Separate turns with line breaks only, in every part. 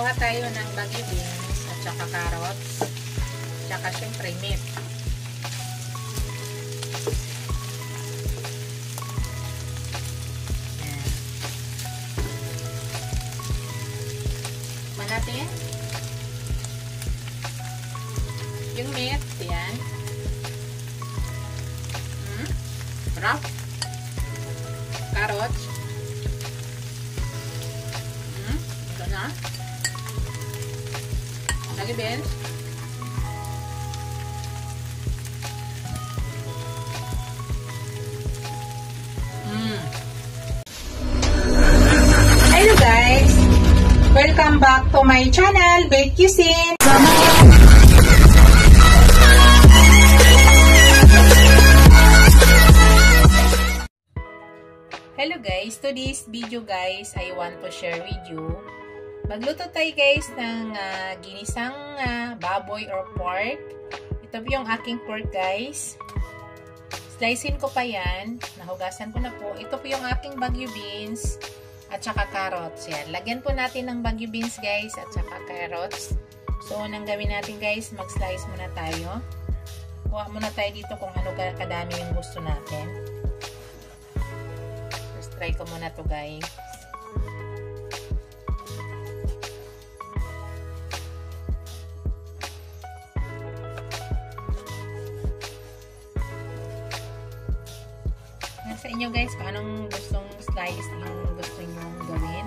Kuha tayo ng baggy beans at saka carrots. Tsaka syempre meat. Natin yung meat, yan. Sarap. Carrots. Ito na. Lagi beans. Hello guys. Welcome back to my channel, Great Cuisine. Hello guys, today's video guys, I want to share with you. Magluto tayo guys ng ginisang baboy or pork. Ito po yung aking pork guys. Slicein ko pa yan. Nahugasan ko na po. Ito po yung aking bagyo beans. At saka carrots. Yan. Lagyan po natin ng bagyo beans guys. At saka carrots. So, unang gawin natin guys, mag-slice muna tayo. Kuha muna tayo dito kung ano kadami yung gusto natin. First, try ko muna to guys. Sa inyo guys, kung anong gustong slice yung gusto nyo gawin.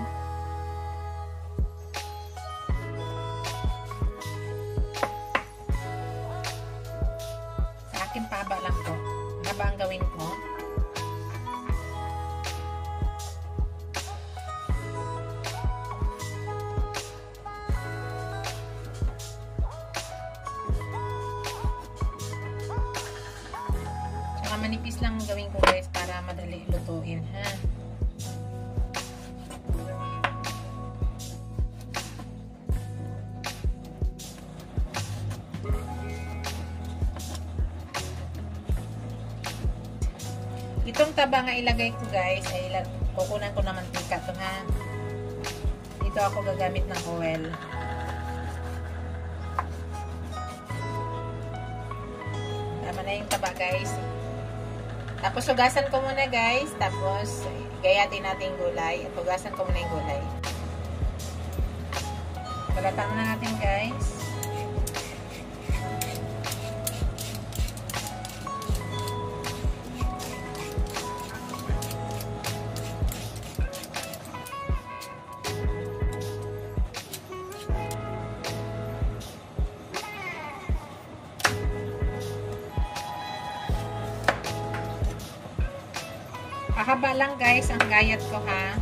Sa akin, pahaba lang to. Haba ang gawin ko. Saka manipis lang ang gawin ko guys para madali lutuin ha. Itong taba nga ilagay ko guys ay kukunan ko ng mantika to ha. Dito ako gagamit ng oil. Tama na yung taba guys. Tapos hugasan ko muna guys. Tapos gayatin natin yung gulay. At hugasan ko muna yung gulay. Balatan muna natin guys. Haba lang guys ang gayat ko ha.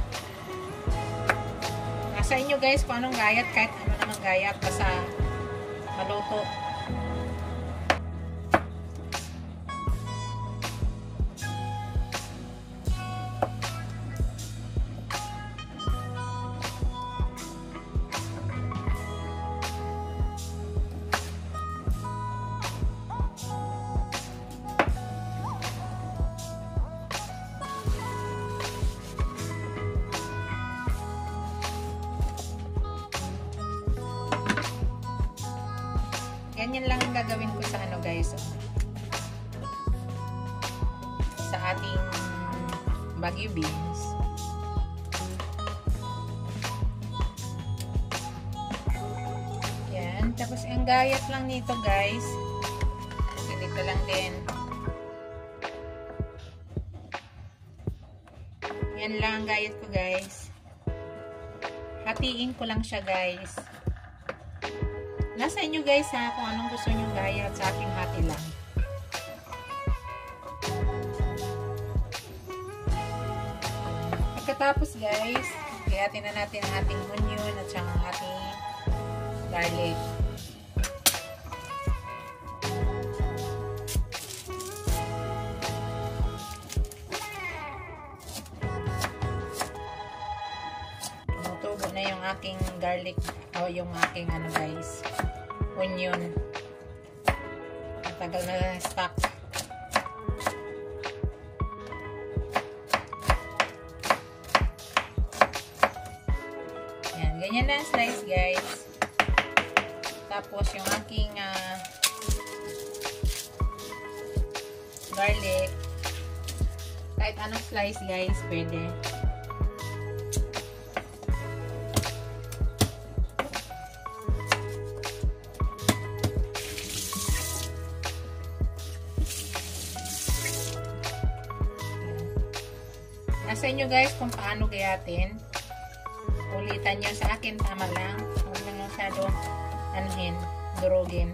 Nasa inyo guys kung anong gayat, kahit ano namang gayat basta maluto. Ganyan lang ang gagawin ko sa ano guys. Sa ating bagyo beans. Yan. Tapos ang gayat lang nito guys. Ganito lang din. Yan lang ang gayat ko guys. Hatiin ko lang siya guys. Nasa inyo guys ha, kung anong gusto nyong gaya at sa aking hati lang. Pagkatapos guys, gayatin na natin ang ating onion at saka ang ating garlic. Tumutubo na yung aking garlic o yung aking ano guys, onion. Tagal na stock. Ganyan na slice guys. Tapos yung aking garlic. Kahit anong slice guys, pwede. Nasa inyo guys kung paano gayatin. Ulitan nyo. Sa akin tama lang. Huwag nang masyado anuhin, durugin.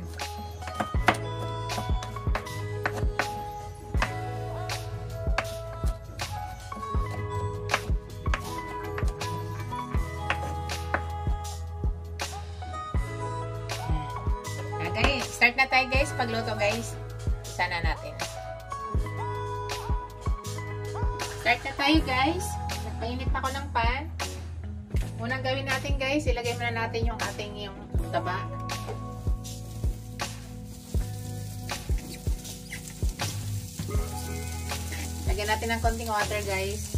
Guys, start na tayo guys. Pagluto guys. Sana natin. Start na tayo guys. Nagpainit na ako ng pan. Unang gawin natin guys, ilagay muna natin yung ating yung taba. Lagyan natin ng konting water guys.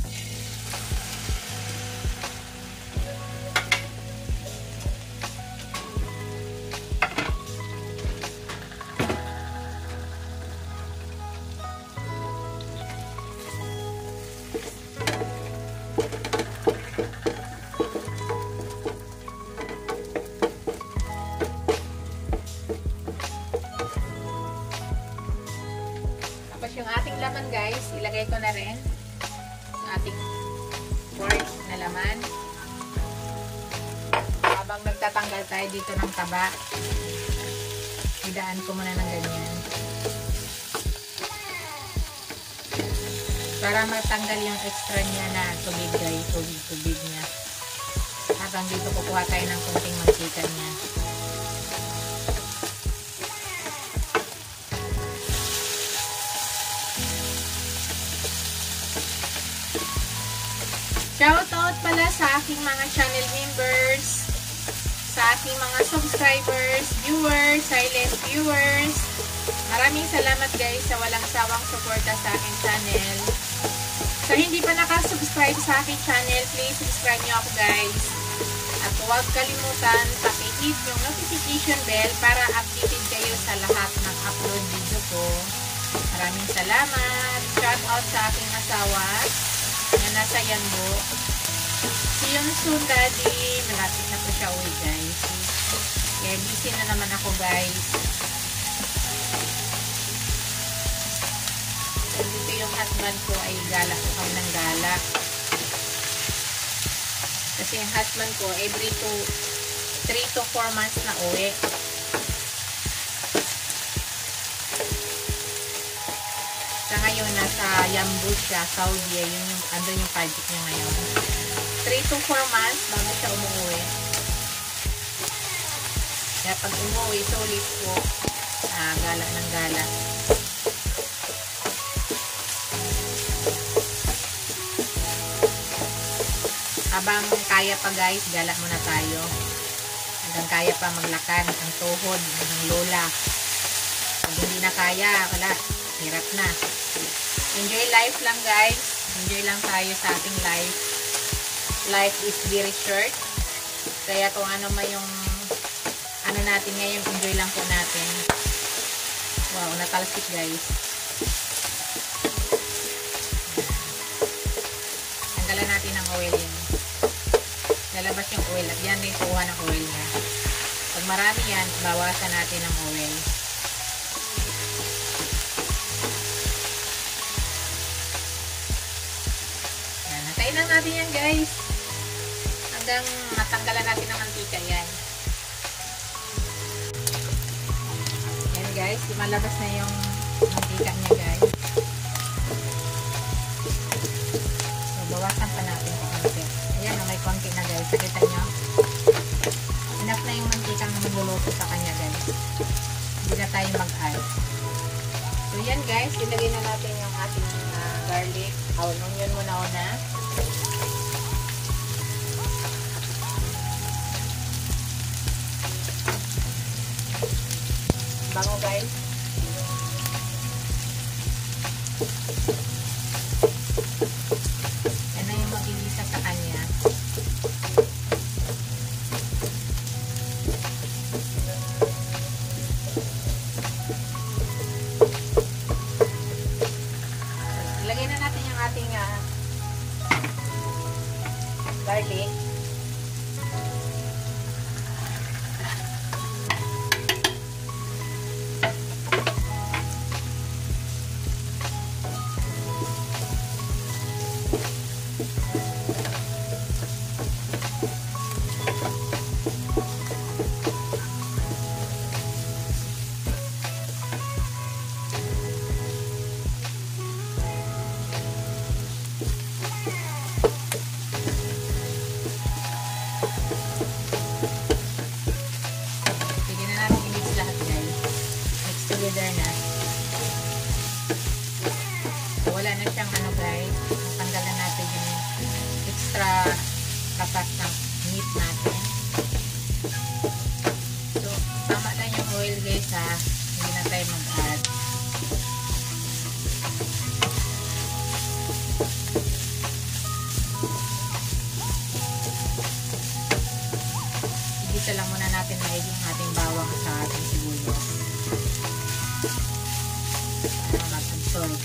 Yung ating laman guys, ilagay ko na rin yung ating pork na laman. Habang nagtatanggal tayo dito ng taba, idaan ko muna ng ganyan para matanggal yung extra niya na tubig guys, tubig niya. Habang dito kukuha tayo ng konting mantika niya. Shoutout pala sa aking mga channel members, sa aking mga subscribers, viewers, silent viewers. Maraming salamat guys sa walang sawang suporta sa aking channel. Sa hindi pa nakasubscribe sa aking channel, please subscribe nyo ako guys. At huwag kalimutan paki-hit yung notification bell para updated kayo sa lahat ng upload video ko. Maraming salamat. Shoutout sa aking asawa na nasa Yanbo. Si Yunsun Daddy, malapit na po siya uwi guys. Kaya busy na naman ako guys. So, dito yung husband ko ay gala ko kami ng gala. Kasi yung husband ko every 3 to 4 months na uwi. Sa ngayon, nasa Yanbu siya, Saudi. Yun yung, andun yung project niya ngayon. 3 to 4 months bago siya umuwi. Kaya pag umuwi, sulit po. Gala ng gala. Habang kaya pa guys, gala muna tayo. Hanggang kaya pa maglakad ang tuhod ng lola. Pag hindi na kaya, wala. Hirap na. Enjoy life lang guys. Enjoy lang tayo sa ating life. Life is very short. Kaya kung ano man yung ano natin ngayon, enjoy lang po natin. Wow, natalsik guys. Tanggalan natin ang oil yan. Lalabas yung oil at yan yung kuha ng oil niya. Pag marami yan, bawasan natin ang oil. Natain lang natin yan guys. Hanggang matanggalan natin ng mantika yan. Yan guys, lumalabas na yung mantika niya guys. So, bawasan pa natin yung konti. Ayan, may konti na guys. Nakita nyo? Enough na yung mantikang magluluto sa kanya guys. Hindi na tayo mag-add. So, yan guys. Ilagay na natin yung ating garlic. Onion muna una. Bango guys. Yan na yung magigisa sa kanya. So, tama lang yung oil guys ha. Hindi na tayo mag-add. Igisa lang muna natin maigi yung ating bawang sa ating sibuyas. Para mag-absorb.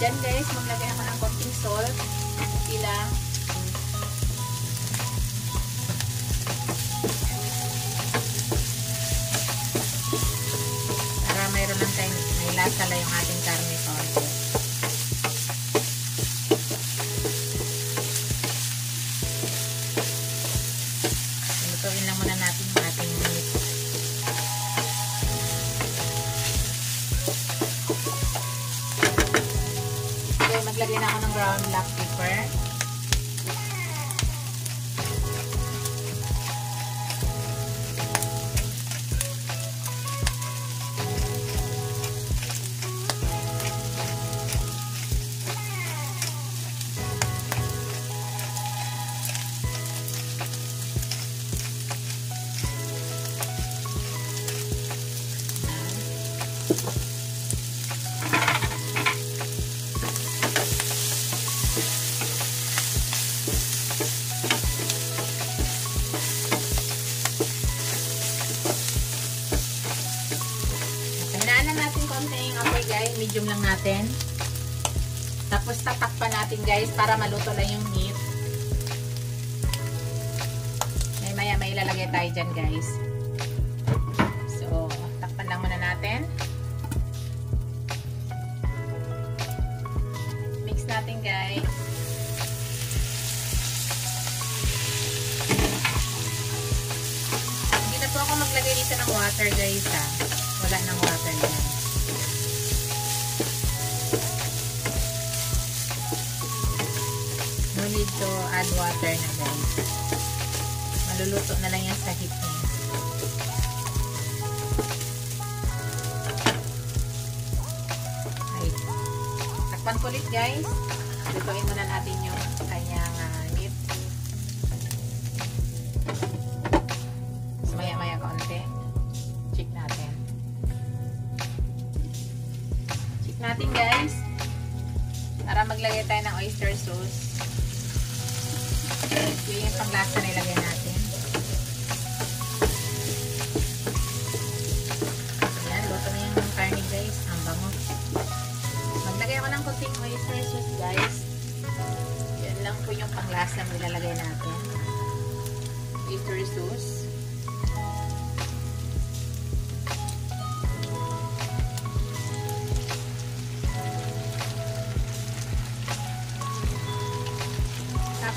Diyan guys, maglagay ako ng konting salt. Sila. Para mayroon lang tayong may lasa lang yung ating karne konti. Lutuin lang muna natin yung ating meat. Maglagay na ako ng ground black pepper. Medium lang natin. Tapos tatakpan natin guys para maluto lang yung meat. Maya may ilalagay tayo dyan guys. So, takpan lang muna natin. Mix natin guys. Hindi na po ako maglagay dito ng water guys ha. Wala nang water yan. No need to add water na guys. Maluluto na lang yan sa heat niya. Ay. Takpan ko ulit guys. Lutuin muna natin yung kanyang meat. So, maya-maya konti. Check natin. Check natin guys. Para maglagay tayo ng oyster sauce. Yun yung panglasa na ilagay natin. Ayan, luto na yung karne guys. Ang bango. Maglagay ako ng kunting oyster sauce guys. Yan lang po yung panglasa na ilalagay natin. Oyster sauce.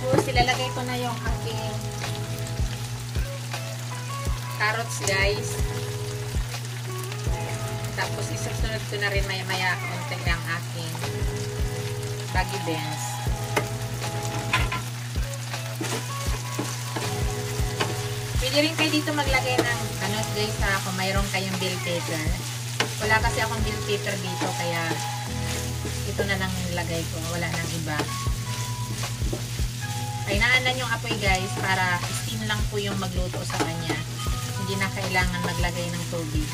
Tapos, ilalagay ko na yung aking carrots, guys. Tapos, isusunod ko na rin maya-maya konti ang aking baggy beans. Pwede rin kayo dito maglagay ng ano, guys, kung mayroon kayong bell pepper. Wala kasi akong bell pepper dito, kaya ito na lang nilagay ko. Wala nang iba. Kainaanan yung apoy guys para steam lang po yung magluto sa kanya. Hindi na kailangan maglagay ng tubig.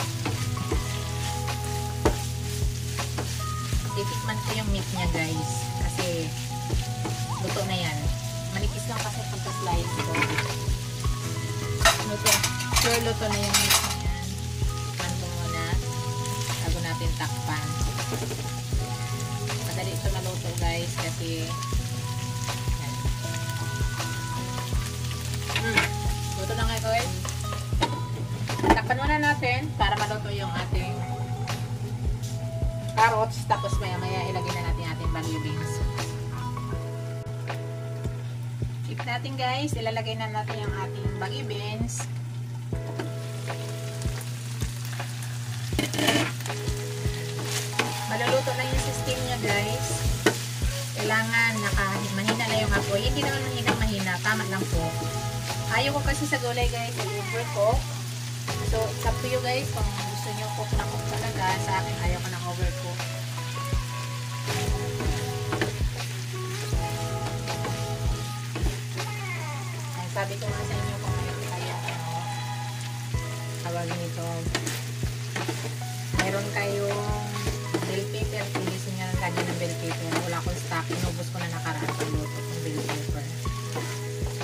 Titikman ko yung meat niya guys. Kasi luto na yan. Manipis lang kasi pagka-slice ko. Luto. Sure luto na yung meat niya. Tikman ko muna. Bago natin takpan. Madali ito maluto guys kasi luto na nga guys. Takpan muna natin para maluto yung ating carrots. Tapos maya maya ilagay na natin ating bagyo beans. Keep natin guys. Ilalagay na natin yung ating bagyo beans. Maluluto lang yung system niya guys. Kailangan mahina na yung apoy. Hindi naman mahina. Tama lang po. Ayaw ko kasi sa gulay guys, overcook. So, it's up to you guys kung gusto nyo cook na cook talaga. Sa akin, ayaw ko ng overcook. sabi ko nga sa inyo kung meron kayong tawagin ito. Meron kayong bell pepper. Tulisin nyo lang lagi ng bell pepper. Wala akong stock. Inubos ko na nakaraan pagluto ng bell pepper.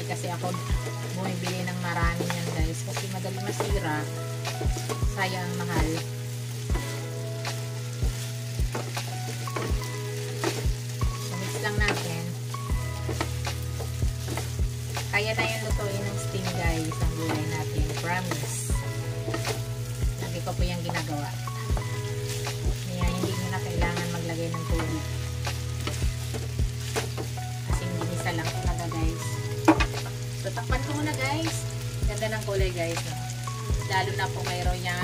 Kasi ako bumibili ng marami yan guys. Kasi madali masira. Sayang mahal. Mix lang natin. Kaya na yung lutuin ng steam guys. Ang gulay natin. Promise. Lagi ko po yung ginagawa. Kaya hindi nyo na kailangan maglagay ng tubig. Kasi ginisa lang talaga guys. So takpan ko muna guys. Ganda ng kulay guys. No? Lalo na po mayroon niya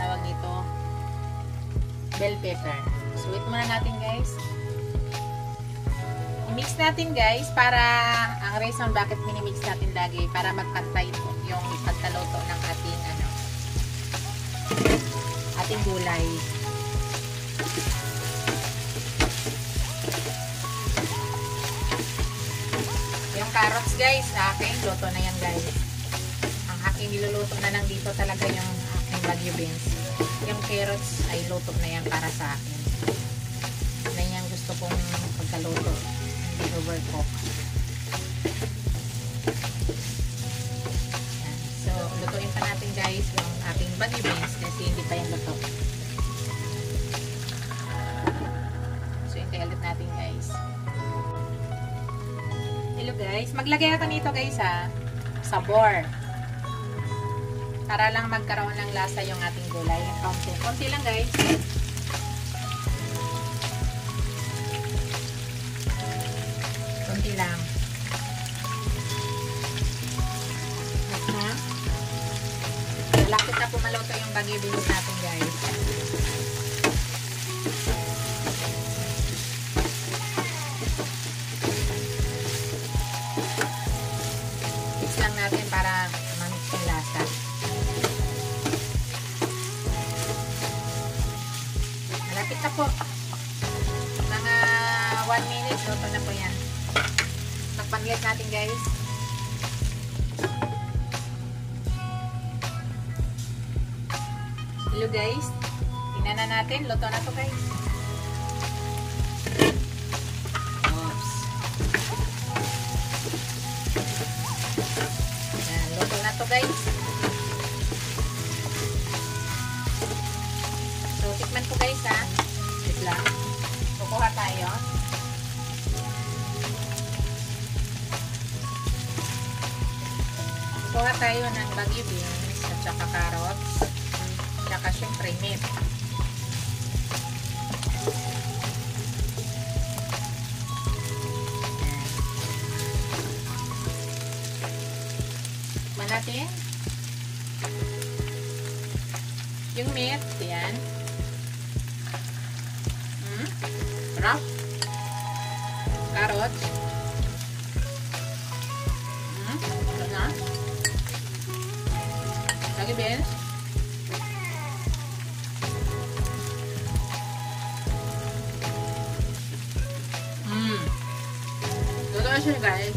tawag nito bell pepper. So wait muna natin guys. I-mix natin guys para ang reason bakit minimix natin lagi para magpantay po yung pagkaluto ng ating ating gulay. Yung carrots guys sa akin, luto na yan guys. Ang aking niluluto na lang dito talaga yung aking Baguio beans. Yung carrots ay luto na yan para sa akin. Na yan gusto kong pagkaluto. Hindi overcook. Yan. So, lutuin pa natin guys yung ating Baguio beans kasi hindi pa yung luto. So, hintay ulit natin guys. Hello guys. Maglagay natin nito guys sabor. Para lang magkaroon ng lasa yung ating gulay. Konti. Konti lang guys. Konti lang. Malapit na po maluto yung Baguio beans natin guys. Mix lang natin para mamix yung lasa. Malapit na po. Mga 1 minute, luto na po yan. Takpan natin guys. Hello guys. Tingnan na natin. Luto na to guys. Oops. Yan, luto na to guys. So, tikman ko guys ha. Wait lang. Kukuha tayo. Kukuha tayo ng Baguio beans at saka carrots. Saka syempre meat. Tikman natin. Yung meat, yan. Sarap. Carrots. Sarap na. Baguio beans. Totoo siya guys.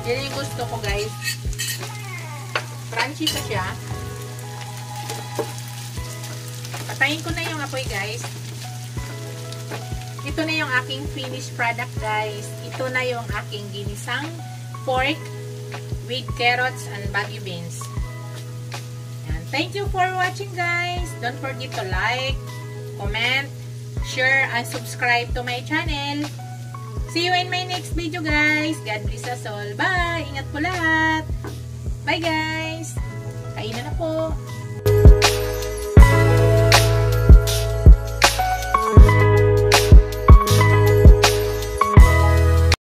Yan yung gusto ko guys. Crunchy pa siya. Patayin ko na yung apoy guys. Ito na yung aking finished product guys. Ito na yung aking ginisang pork with carrots and Baguio beans. Yan. Thank you for watching guys. Don't forget to like, comment, share, and subscribe to my channel. See you in my next video guys. God bless us all. Bye! Ingat po lahat. Bye guys! Kainan na po.